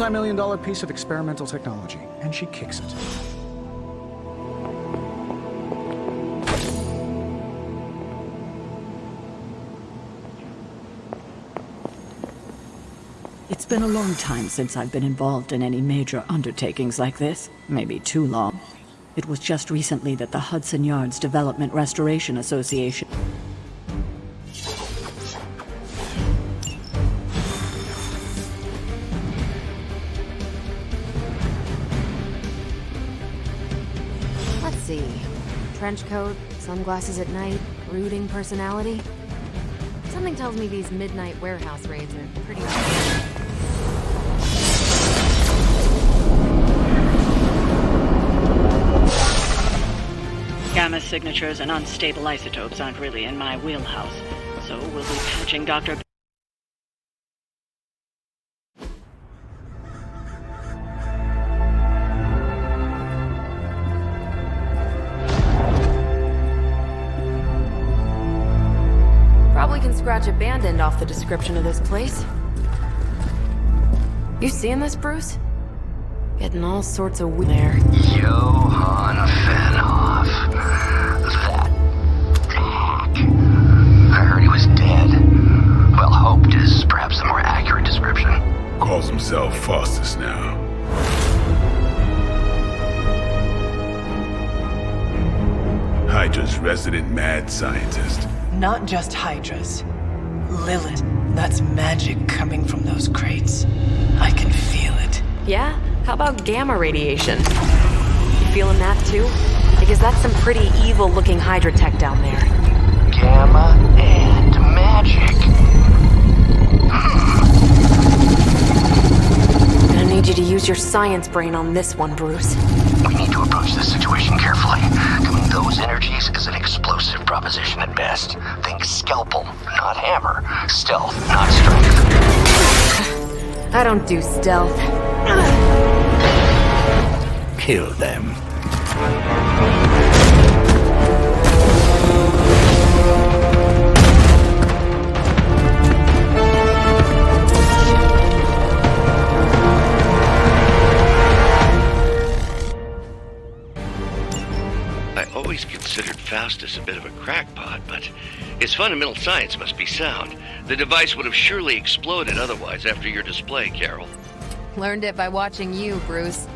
multi-million-dollar piece of experimental technology, and she kicks it. It's been a long time since I've been involved in any major undertakings like this. Maybe too long. It was just recently that the Hudson Yards Development Restoration Association... Let's see. Trench coat, sunglasses at night, brooding personality. Something tells me these midnight warehouse raids are pretty... Gamma signatures and unstable isotopes aren't really in my wheelhouse, so we'll be patching Dr. Probably can scratch abandoned off the description of this place. You seeing this, Bruce? Getting all sorts of there. Johann Fenhoff. That hack. I heard he was dead. Well, hoped is perhaps the more accurate description. Calls himself Faustus now. Hydra's resident mad scientist. Not just Hydras. Lilith. That's magic coming from those crates. I can feel it. Yeah? How about gamma radiation? You feeling that too? Because that's some pretty evil-looking Hydra tech down there. Gamma and magic. I need you to use your science brain on this one, Bruce. We need to approach this situation carefully. Coming those energies is an explosive proposition at best. Think scalpel, not hammer. Stealth, not strength. I don't do stealth. Kill them. I always considered Faustus a bit of a crackpot, but his fundamental science must be sound. The device would have surely exploded otherwise after your display, Carol. Learned it by watching you, Bruce.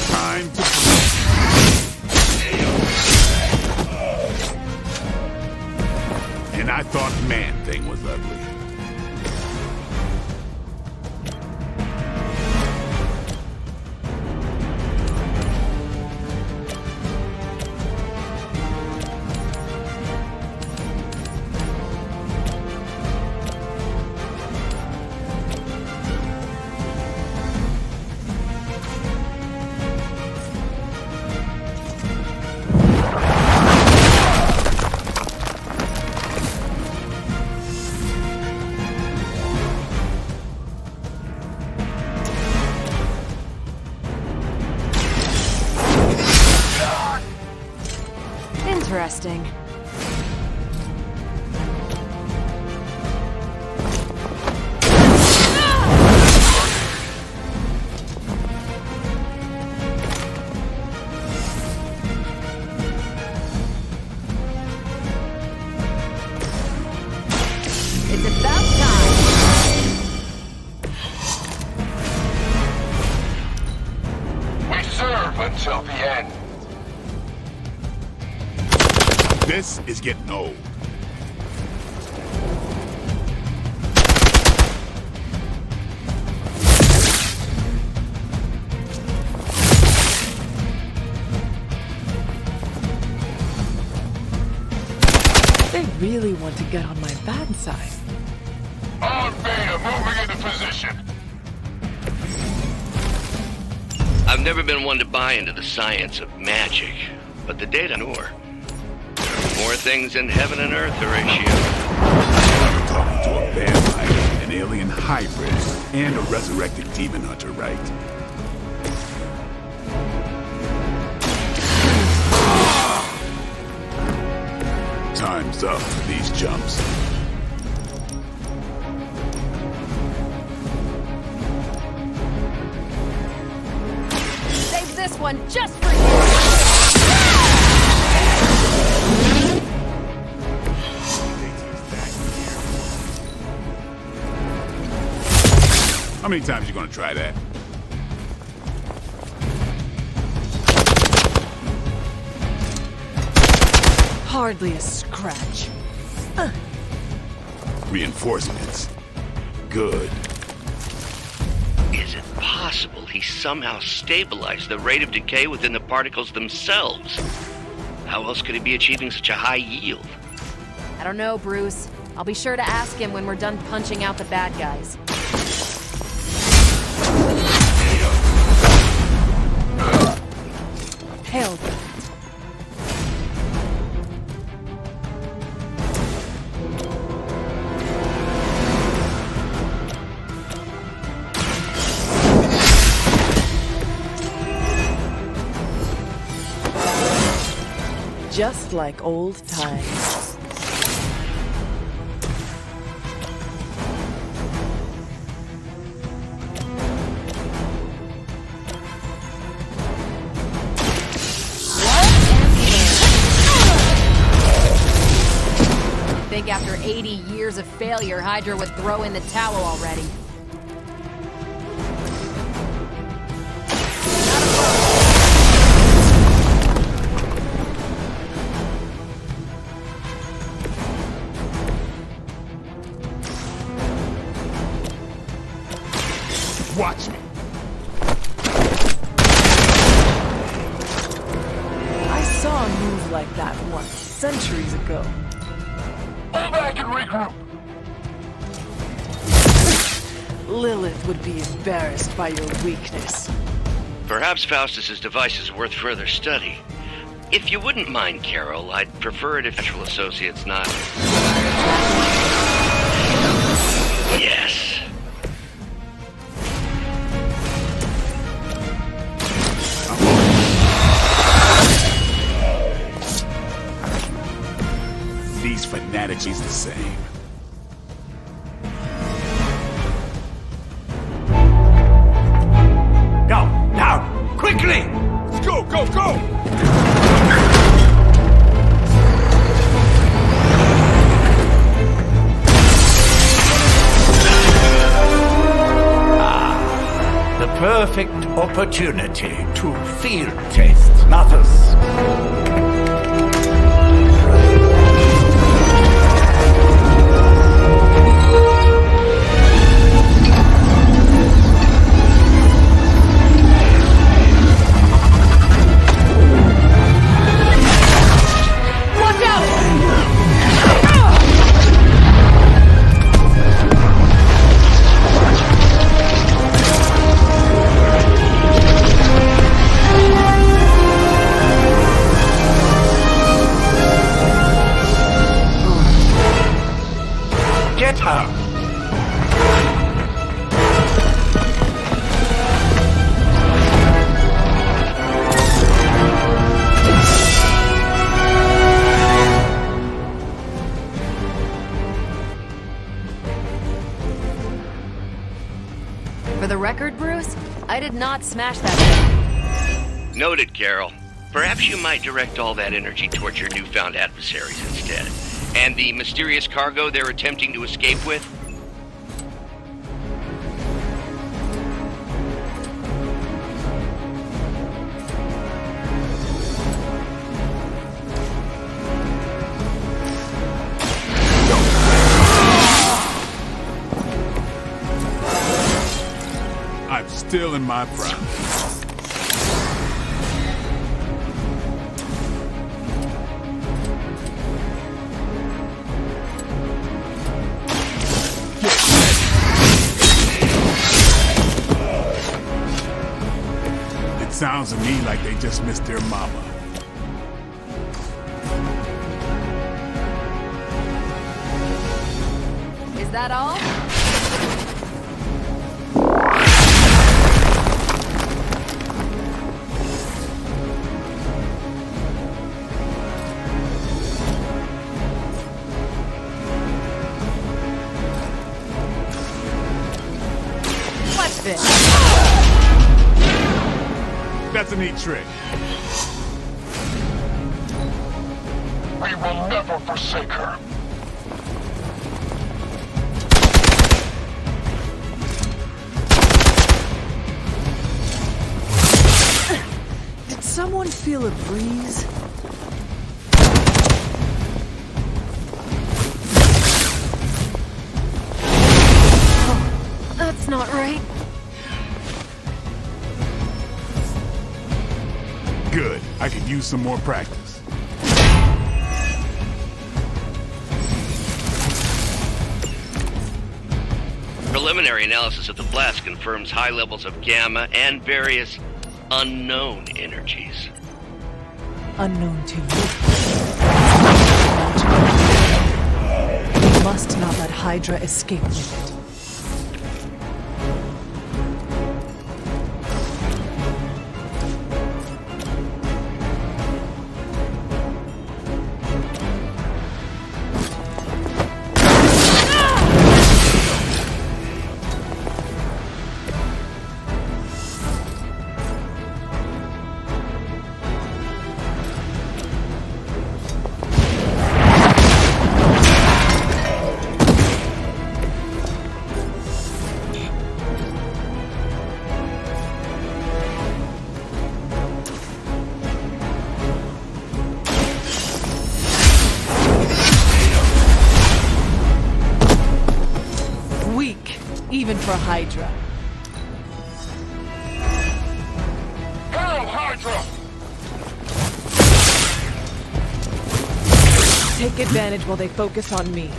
Time to... And I thought Man-Thing was ugly. Interesting. It's about time. We serve until the end. This is getting old. They really want to get on my bad side. On Beta, moving into position. I've never been one to buy into the science of magic, but the data are more things in heaven and earth, Horatio. I'm talking to a vampire, an alien hybrid, and a resurrected demon hunter, right? Time's up for these jumps. one just for you! How many times you gonna try that? Hardly a scratch. Reinforcements. Good. Is it possible he somehow stabilized the rate of decay within the particles themselves? How else could he be achieving such a high yield? I don't know, Bruce. I'll be sure to ask him when we're done punching out the bad guys. Hell. Just like old times. I think after 80 years of failure, Hydra would throw in the towel already. Watch me. I saw a move like that once, centuries ago. Hold back and regroup. Lilith would be embarrassed by your weakness. Perhaps Faustus's device is worth further study. If you wouldn't mind, Carol, I'd prefer it if natural associates not... Yes. These fanatics is the same. Go! Now! Quickly! Let's go, go, go! The perfect opportunity to field test matters. Get her! For the record, Bruce, I did not smash that thing. Noted, Carol. Perhaps you might direct all that energy towards your newfound adversaries instead. And the mysterious cargo they're attempting to escape with? I'm still in my prime. It sounds to me like they just missed their mama. Is that all? That's destiny trick. We will never forsake her. Did someone feel a breeze? Oh, that's not right. Good. I could use some more practice. Preliminary analysis of the blast confirms high levels of gamma and various unknown energies. Unknown to you. You must not let Hydra escape with it. Even for Hydra. Hail, Hydra! Take advantage while they focus on me.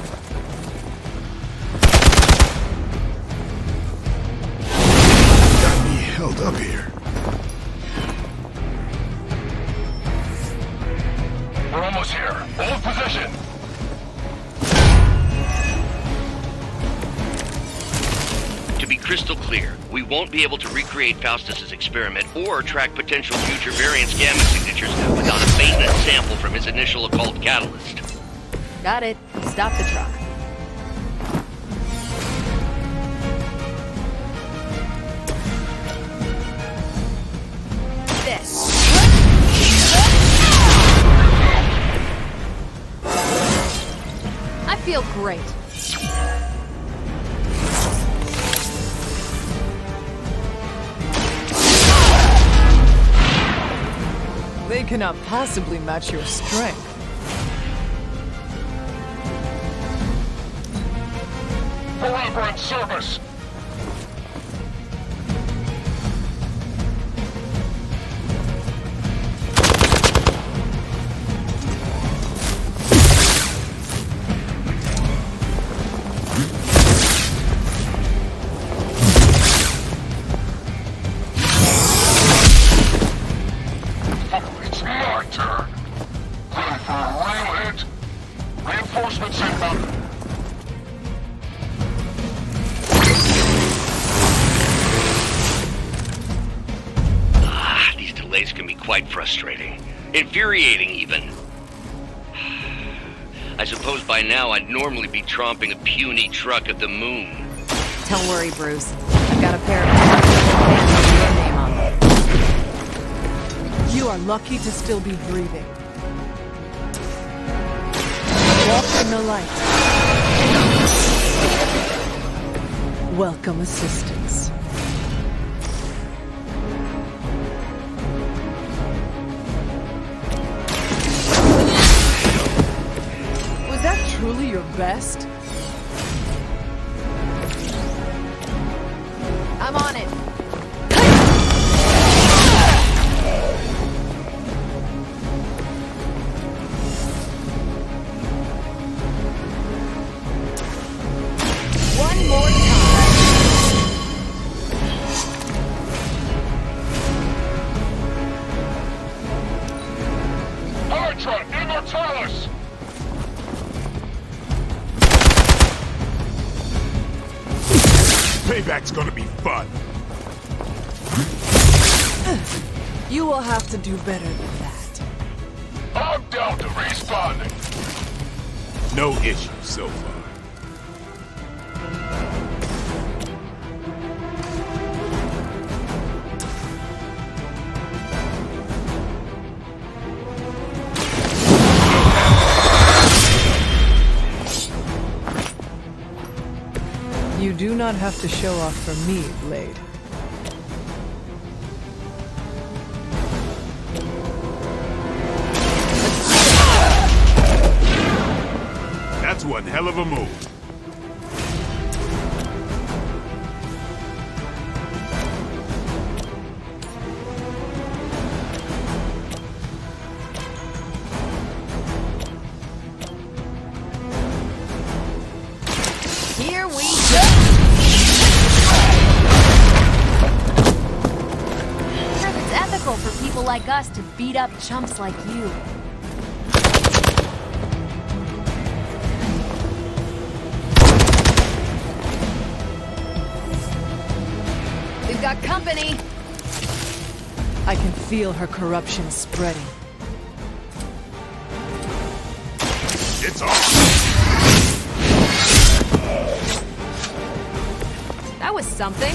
Got me held up here. We're almost here. Hold position. To be crystal clear, we won't be able to recreate Faustus's experiment or track potential future variance gamma signatures without a maintenance sample from his initial occult catalyst. Got it. Stop the truck. This. I feel great. They cannot possibly match your strength. Forever in service. Reinforcements inbound. These delays can be quite frustrating. Infuriating, even. I suppose by now I'd normally be tromping a puny truck at the moon. Don't worry, Bruce. I've got a pair of trucks with your name on them. You are lucky to still be breathing. Walk in the light. Welcome assistance. Was that truly your best? I'm on it. One more time. Hydra, Immortalis! Payback's gonna be fun. You will have to do better than that. I'm down to respawning. No issue so far. You do not have to show off for me, Blade. That's one hell of a move. Here we go! It's ethical for people like us to beat up chumps like you. We've got company! I can feel her corruption spreading. It's on! That was something.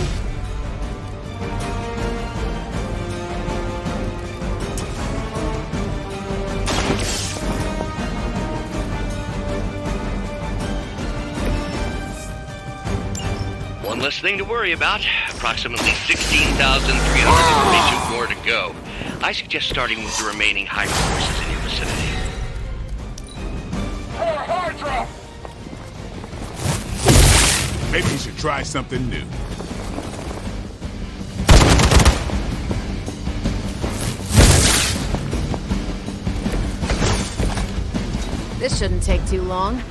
One less thing to worry about. Approximately 16,342 more to go. I suggest starting with the remaining Hydra forces in your vicinity. Hydra! Maybe you should try something new. This shouldn't take too long.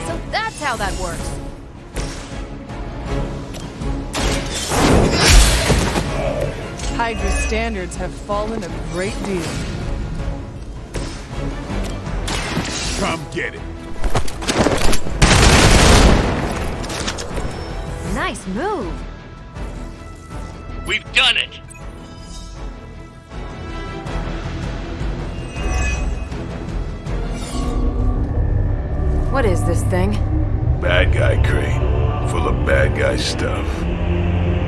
So that's how that works. Hydra's standards have fallen a great deal. Come get it. Nice move. We've done it! What is this thing? Bad guy crate. Full of bad guy stuff.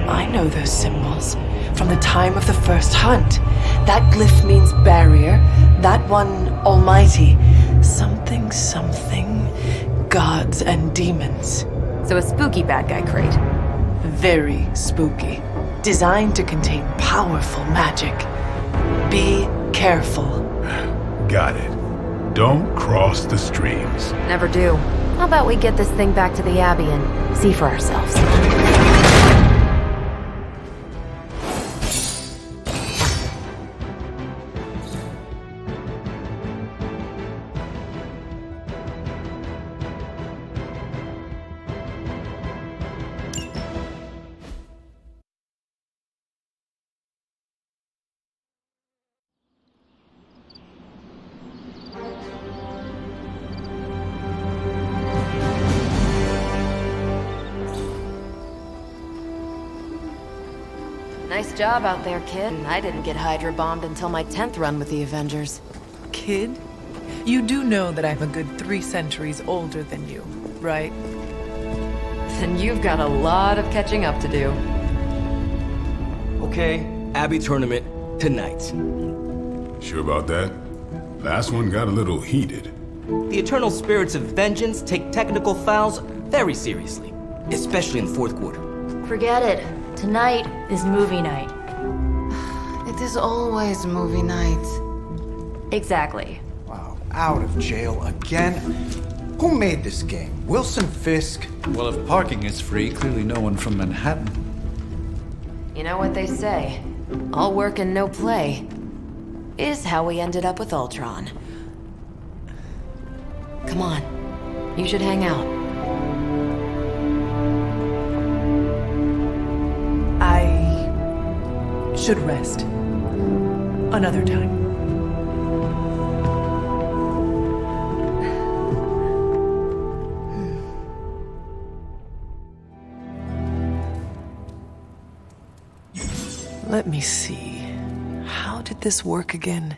I know those symbols from the time of the first hunt. That glyph means barrier, that one almighty. Something, something, gods and demons. So a spooky bad guy crate. Very spooky. Designed to contain powerful magic. Be careful. Got it. Don't cross the streams. Never do. How about we get this thing back to the Abbey and see for ourselves? Nice job out there, kid. I didn't get Hydra bombed until my 10th run with the Avengers. Kid, you do know that I'm a good 3 centuries older than you, right? Then you've got a lot of catching up to do. Okay, Abbey tournament tonight. Sure about that? Last one got a little heated. The eternal spirits of vengeance take technical fouls very seriously, especially in the fourth quarter. Forget it. Tonight is movie night. It is always movie night. Exactly. Wow, out of jail again? Who made this game? Wilson Fisk? Well, if parking is free, clearly no one from Manhattan. You know what they say? All work and no play is how we ended up with Ultron. Come on. You should hang out. I should rest. Another time. Let me see. How did this work again?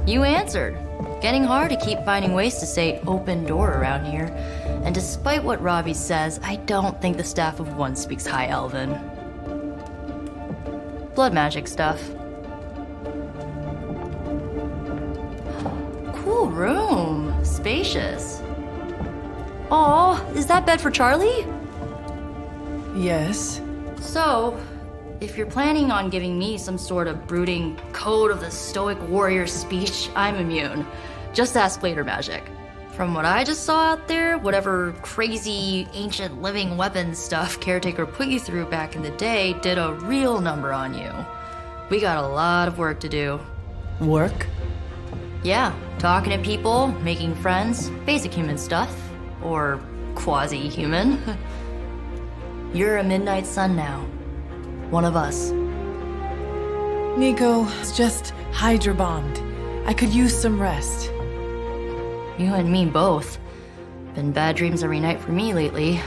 You answered. Getting hard to keep finding ways to say open door around here. And despite what Robbie says, I don't think the Staff of One speaks High Elven. Blood magic stuff. Cool room. Spacious. Aw, is that bed for Charlie? Yes. So, if you're planning on giving me some sort of brooding code of the stoic warrior speech, I'm immune. Just ask later magic. From what I just saw out there, whatever crazy ancient living weapons stuff Caretaker put you through back in the day did a real number on you. We got a lot of work to do. Work? Yeah, talking to people, making friends, basic human stuff. Or quasi-human. You're a Midnight Sun now. One of us. Nico, it's just Hydra bombed. I could use some rest. You and me both. Been bad dreams every night for me lately.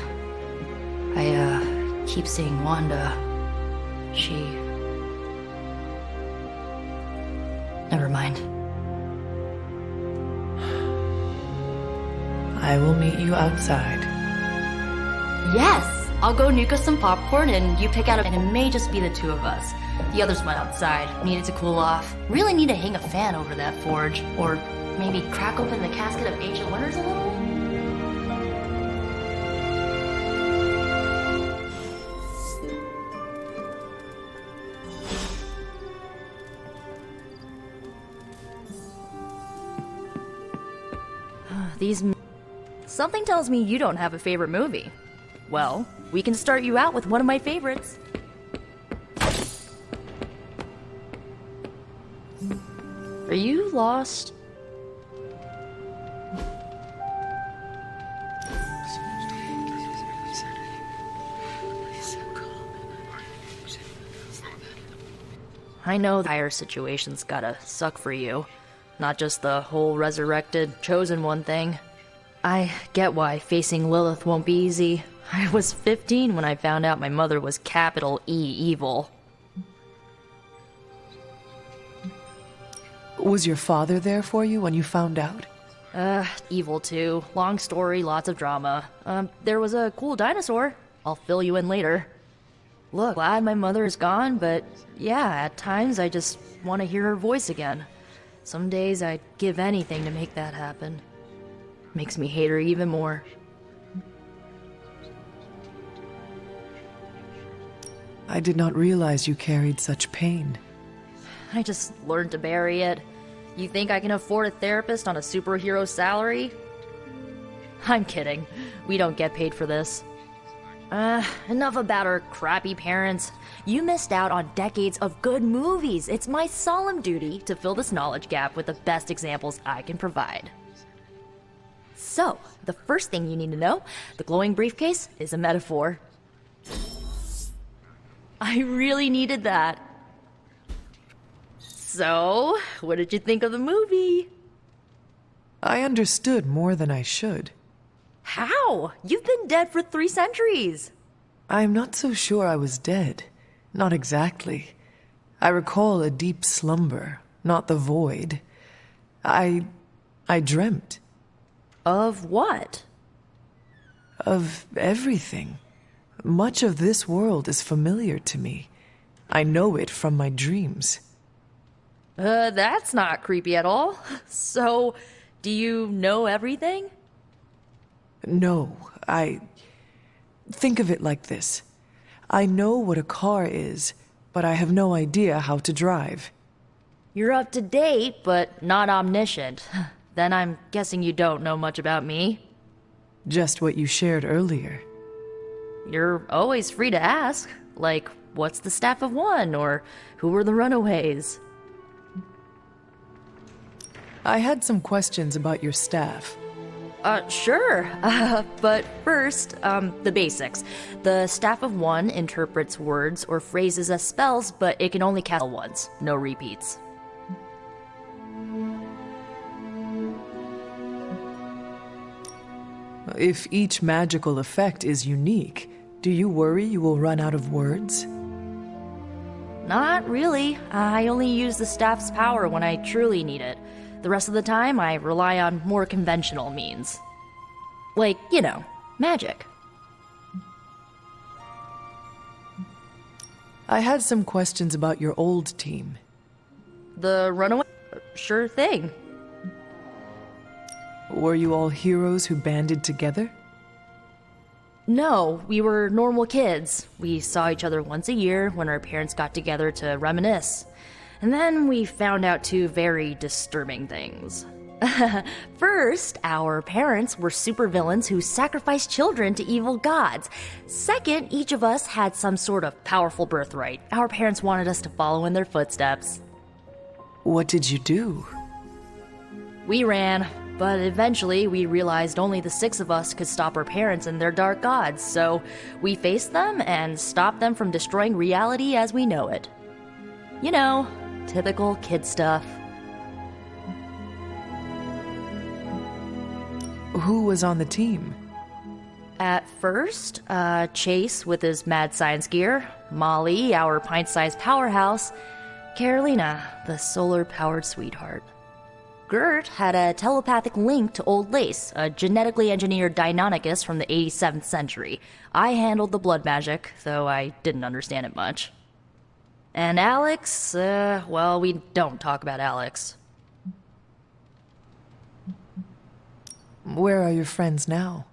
I, keep seeing Wanda. She... Never mind. I will meet you outside. Yes! I'll go nuke us some popcorn and you pick out and it may just be the two of us. The others went outside, needed to cool off. Really need to hang a fan over that forge. Or maybe crack open the casket of ancient wonders a little? Something tells me you don't have a favorite movie. Well, we can start you out with one of my favorites. Are you lost? I know the entire situation's gotta suck for you. Not just the whole resurrected, chosen one thing. I get why facing Lilith won't be easy. I was 15 when I found out my mother was capital E evil. Was your father there for you when you found out? Evil too. Long story, lots of drama. There was a cool dinosaur. I'll fill you in later. Look, glad my mother is gone, but yeah, at times I just want to hear her voice again. Some days I'd give anything to make that happen. Makes me hate her even more. I did not realize you carried such pain. I just learned to bury it. You think I can afford a therapist on a superhero salary? I'm kidding. We don't get paid for this. Enough about our crappy parents. You missed out on decades of good movies. It's my solemn duty to fill this knowledge gap with the best examples I can provide. So, the first thing you need to know, the glowing briefcase is a metaphor. I really needed that. So, what did you think of the movie? I understood more than I should. How? You've been dead for 3 centuries. I'm not so sure I was dead. Not exactly. I recall a deep slumber, not the void. I dreamt. Of what? Of everything. Much of this world is familiar to me. I know it from my dreams. That's not creepy at all. So, do you know everything? No, think of it like this. I know what a car is, but I have no idea how to drive. You're up to date, but not omniscient. Then I'm guessing you don't know much about me. Just what you shared earlier. You're always free to ask. Like, what's the Staff of One? Or who were the Runaways? I had some questions about your staff. Sure. But first, the basics. The Staff of One interprets words or phrases as spells, but it can only cast once. No repeats. If each magical effect is unique, do you worry you will run out of words? Not really. I only use the staff's power when I truly need it. The rest of the time, I rely on more conventional means. Like, you know, magic. I had some questions about your old team. The Runaways? Sure thing. Were you all heroes who banded together? No, we were normal kids. We saw each other once a year when our parents got together to reminisce. And then we found out two very disturbing things. First, our parents were supervillains who sacrificed children to evil gods. Second, each of us had some sort of powerful birthright. Our parents wanted us to follow in their footsteps. What did you do? We ran, but eventually we realized only the 6 of us could stop our parents and their dark gods, so we faced them and stopped them from destroying reality as we know it. You know, typical kid stuff. Who was on the team? At first, Chase with his mad science gear, Molly, our pint-sized powerhouse, Carolina, the solar-powered sweetheart. Gert had a telepathic link to Old Lace, a genetically engineered Deinonychus from the 87th century. I handled the blood magic, though I didn't understand it much. And Alex, well, we don't talk about Alex. Where are your friends now?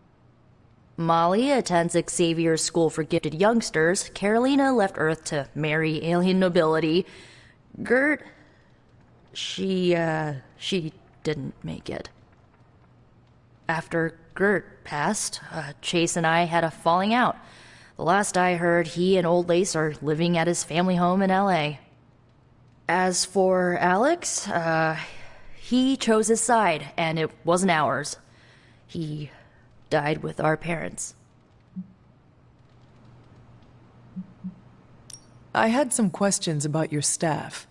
Molly attends Xavier's School for Gifted Youngsters. Carolina left Earth to marry alien nobility. Gert, she didn't make it. After Gert passed, Chase and I had a falling out. The last I heard, he and Old Lace are living at his family home in L.A. As for Alex, he chose his side, and it wasn't ours. He died with our parents. I had some questions about your staff.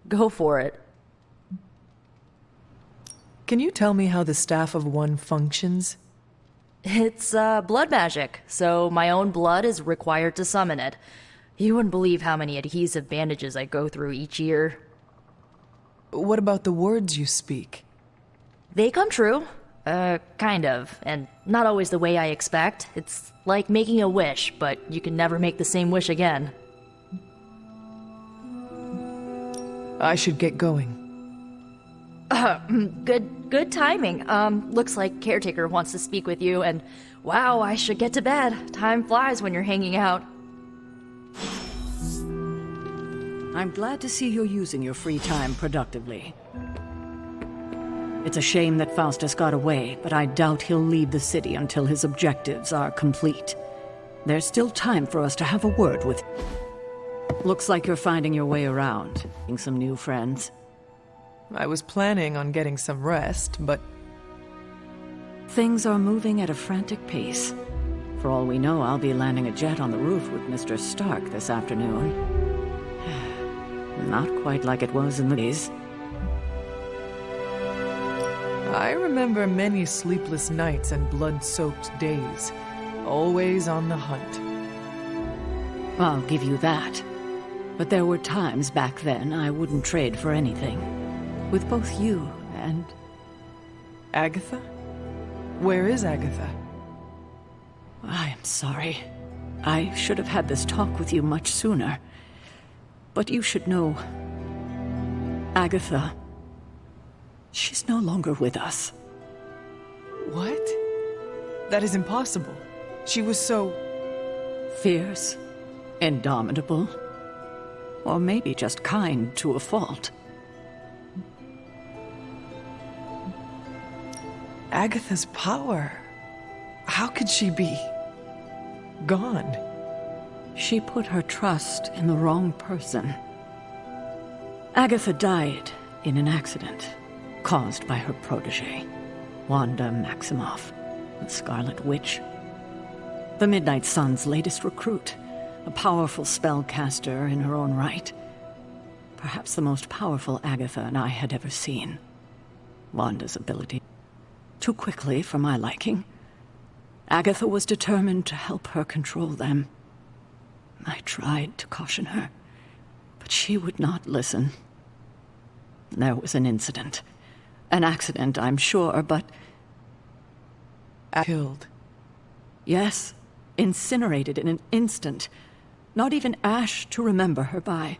Go for it. Can you tell me how the Staff of One functions? It's blood magic, so my own blood is required to summon it. You wouldn't believe how many adhesive bandages I go through each year. What about the words you speak? They come true. Kind of, and not always the way I expect. It's like making a wish, but you can never make the same wish again. I should get going. Good timing. Looks like Caretaker wants to speak with you, and wow, I should get to bed. Time flies when you're hanging out. I'm glad to see you're using your free time productively. It's a shame that Faustus got away, but I doubt he'll leave the city until his objectives are complete. There's still time for us to have a word with... Looks like you're finding your way around, making some new friends. I was planning on getting some rest, but... Things are moving at a frantic pace. For all we know, I'll be landing a jet on the roof with Mr. Stark this afternoon. Not quite like it was in the days. I remember many sleepless nights and blood-soaked days. Always on the hunt. I'll give you that. But there were times back then I wouldn't trade for anything. With both you and... Agatha? Where is Agatha? I'm sorry. I should have had this talk with you much sooner. But you should know... Agatha... She's no longer with us. What? That is impossible. She was so... Fierce, indomitable, or maybe just kind to a fault. Agatha's power. How could she be... gone? She put her trust in the wrong person. Agatha died in an accident caused by her protege, Wanda Maximoff, the Scarlet Witch. The Midnight Sun's latest recruit, a powerful spellcaster in her own right. Perhaps the most powerful Agatha and I had ever seen. Wanda's ability. Too quickly for my liking. Agatha was determined to help her control them. I tried to caution her, but she would not listen. There was an incident. An accident, I'm sure, but... Killed. Yes, incinerated in an instant. Not even ash to remember her by.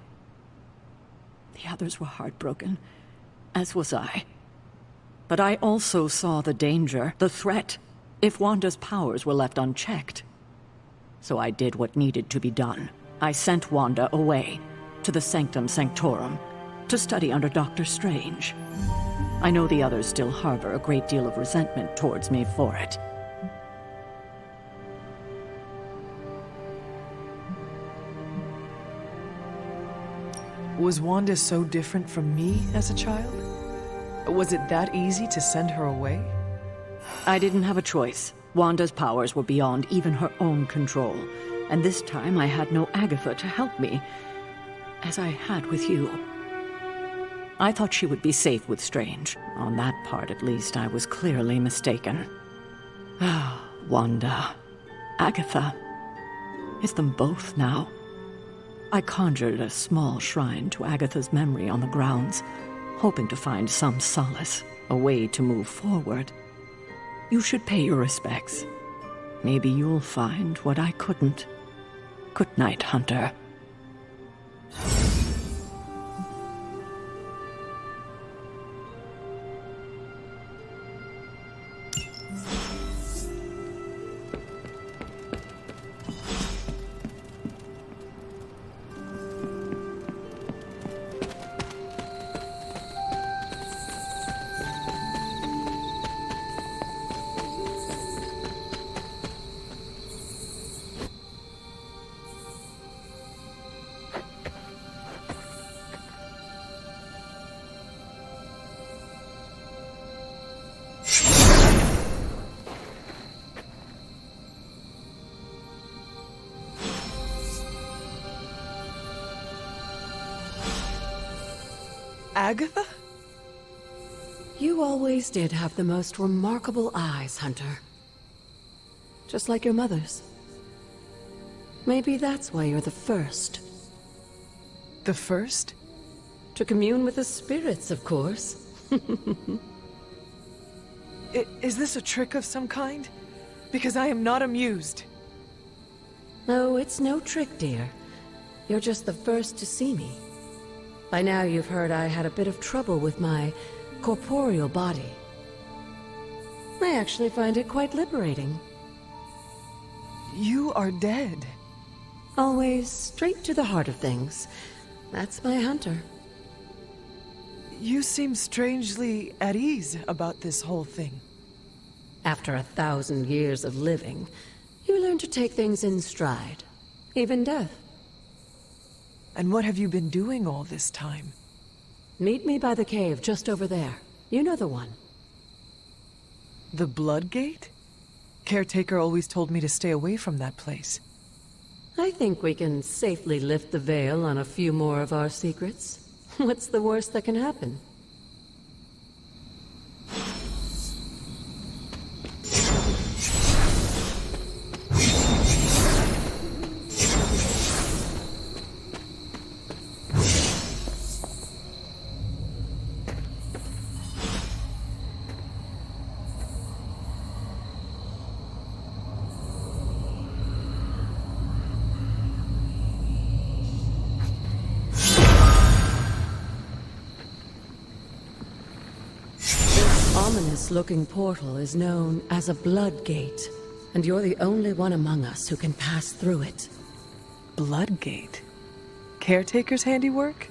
The others were heartbroken, as was I. But I also saw the danger, the threat, if Wanda's powers were left unchecked. So I did what needed to be done. I sent Wanda away, to the Sanctum Sanctorum, to study under Doctor Strange. I know the others still harbor a great deal of resentment towards me for it. Was Wanda so different from me as a child? Was it that easy to send her away? I didn't have a choice. Wanda's powers were beyond even her own control. And this time I had no Agatha to help me, as I had with you. I thought she would be safe with Strange. On that part, at least, I was clearly mistaken. Ah, Wanda. Agatha. It's them both now. I conjured a small shrine to Agatha's memory on the grounds, hoping to find some solace, a way to move forward. You should pay your respects. Maybe you'll find what I couldn't. Good night, Hunter. Agatha? You always did have the most remarkable eyes, Hunter. Just like your mother's. Maybe that's why you're the first. The first? To commune with the spirits, of course. Is this a trick of some kind? Because I am not amused. No, it's no trick, dear. You're just the first to see me. By now you've heard I had a bit of trouble with my corporeal body. I actually find it quite liberating. You are dead. Always straight to the heart of things. That's my Hunter. You seem strangely at ease about this whole thing. After 1,000 years of living, you learn to take things in stride. Even death. And what have you been doing all this time? Meet me by the cave just over there. You know the one. The Blood Gate? Caretaker always told me to stay away from that place. I think we can safely lift the veil on a few more of our secrets. What's the worst that can happen? Ominous-looking portal is known as a Blood Gate, and you're the only one among us who can pass through it. Blood Gate? Caretaker's handiwork?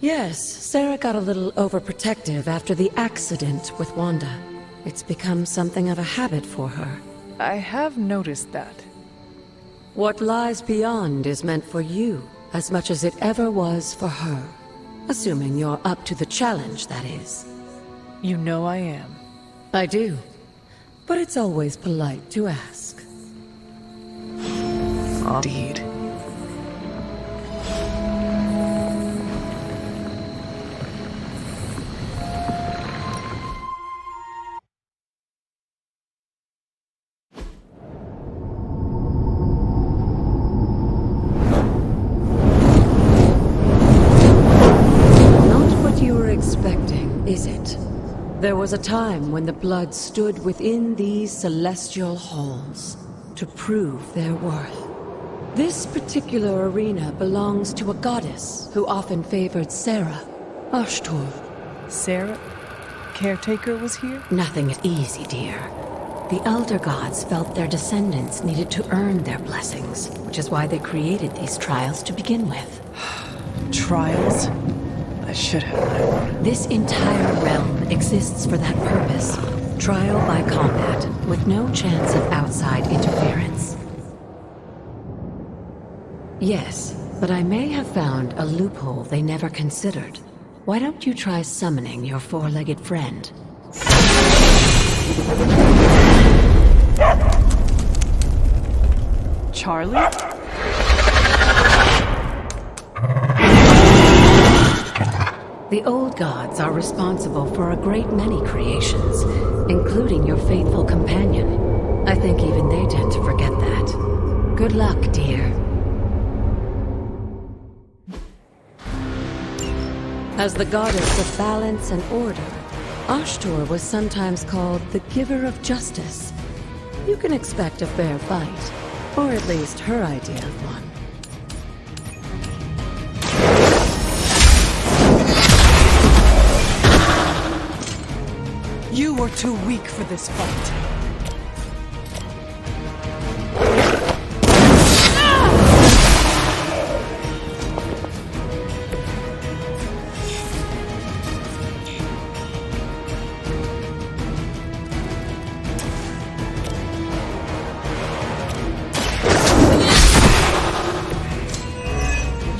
Yes, Sarah got a little overprotective after the accident with Wanda. It's become something of a habit for her. I have noticed that. What lies beyond is meant for you, as much as it ever was for her. Assuming you're up to the challenge, that is. You know I am. I do. But it's always polite to ask. Indeed. Not what you were expecting, is it? There was a time when the blood stood within these celestial halls to prove their worth. This particular arena belongs to a goddess who often favored Sarah, Ashtor. Sarah? Caretaker was here? Nothing easy, dear. The Elder Gods felt their descendants needed to earn their blessings, which is why they created these trials to begin with. Trials? I should have known. This entire realm exists for that purpose. Trial by combat, with no chance of outside interference. Yes, but I may have found a loophole they never considered. Why don't you try summoning your four-legged friend? Charlie? The old gods are responsible for a great many creations, including your faithful companion. I think even they tend to forget that. Good luck, dear. As the goddess of balance and order, Ashtor was sometimes called the giver of justice. You can expect a fair fight, or at least her idea of one. You were too weak for this fight.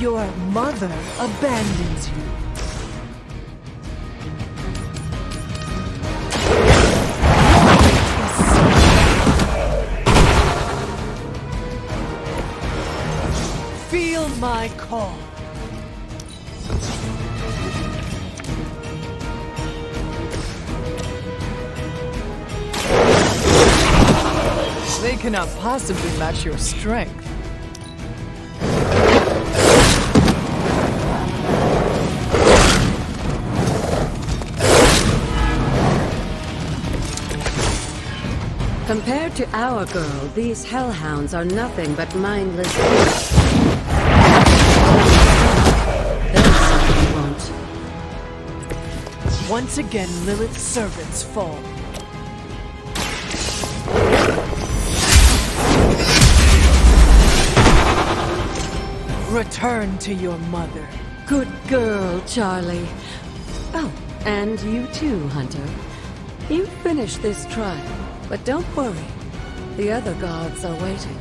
Your mother abandons you. Feel my call. They cannot possibly match your strength. Compared to our girl, these hellhounds are nothing but mindless beasts. They won't. Once again, Lilith's servants fall. Return to your mother. Good girl, Charlie. Oh, and you too, Hunter. You finished this trial, but don't worry. The other gods are waiting.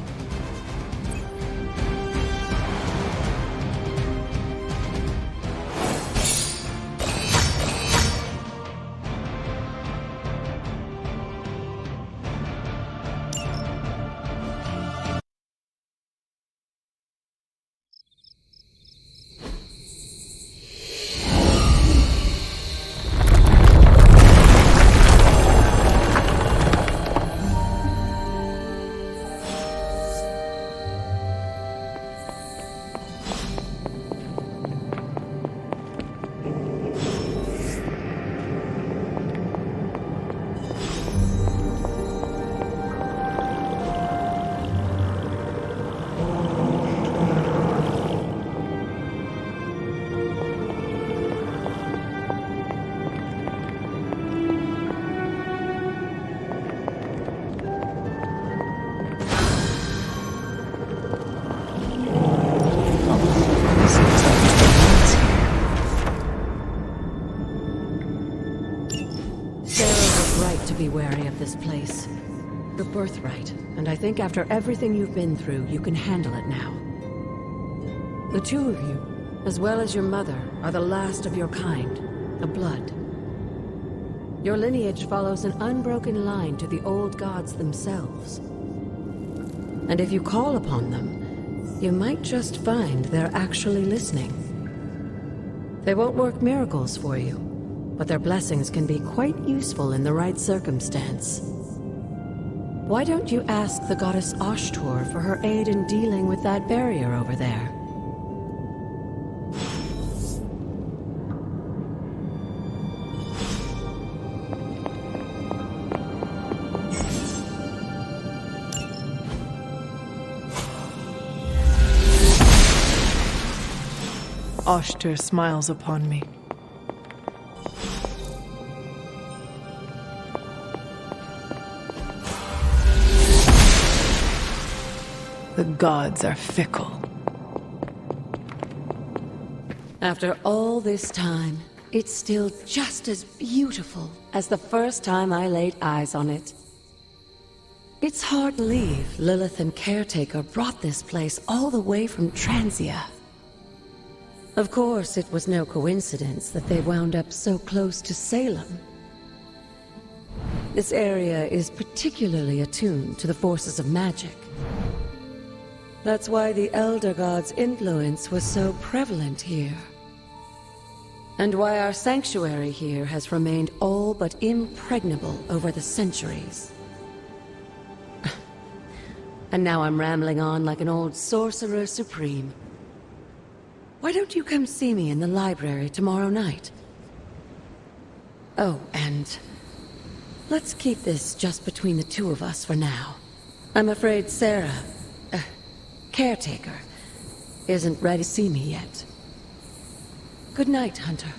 Be wary of this place. Your birthright, and I think after everything you've been through, you can handle it now. The two of you, as well as your mother, are the last of your kind, the blood. Your lineage follows an unbroken line to the old gods themselves. And if you call upon them, you might just find they're actually listening. They won't work miracles for you, but their blessings can be quite useful in the right circumstance. Why don't you ask the goddess Ashtor for her aid in dealing with that barrier over there? Oshter smiles upon me. The gods are fickle. After all this time, it's still just as beautiful as the first time I laid eyes on it. It's hard to believe Lilith and Caretaker brought this place all the way from Transia. Of course, it was no coincidence that they wound up so close to Salem. This area is particularly attuned to the forces of magic. That's why the Elder God's influence was so prevalent here. And why our sanctuary here has remained all but impregnable over the centuries. And now I'm rambling on like an old sorcerer supreme. Why don't you come see me in the library tomorrow night? Oh, and let's keep this just between the two of us for now. I'm afraid Sarah, Caretaker, isn't ready to see me yet. Good night, Hunter.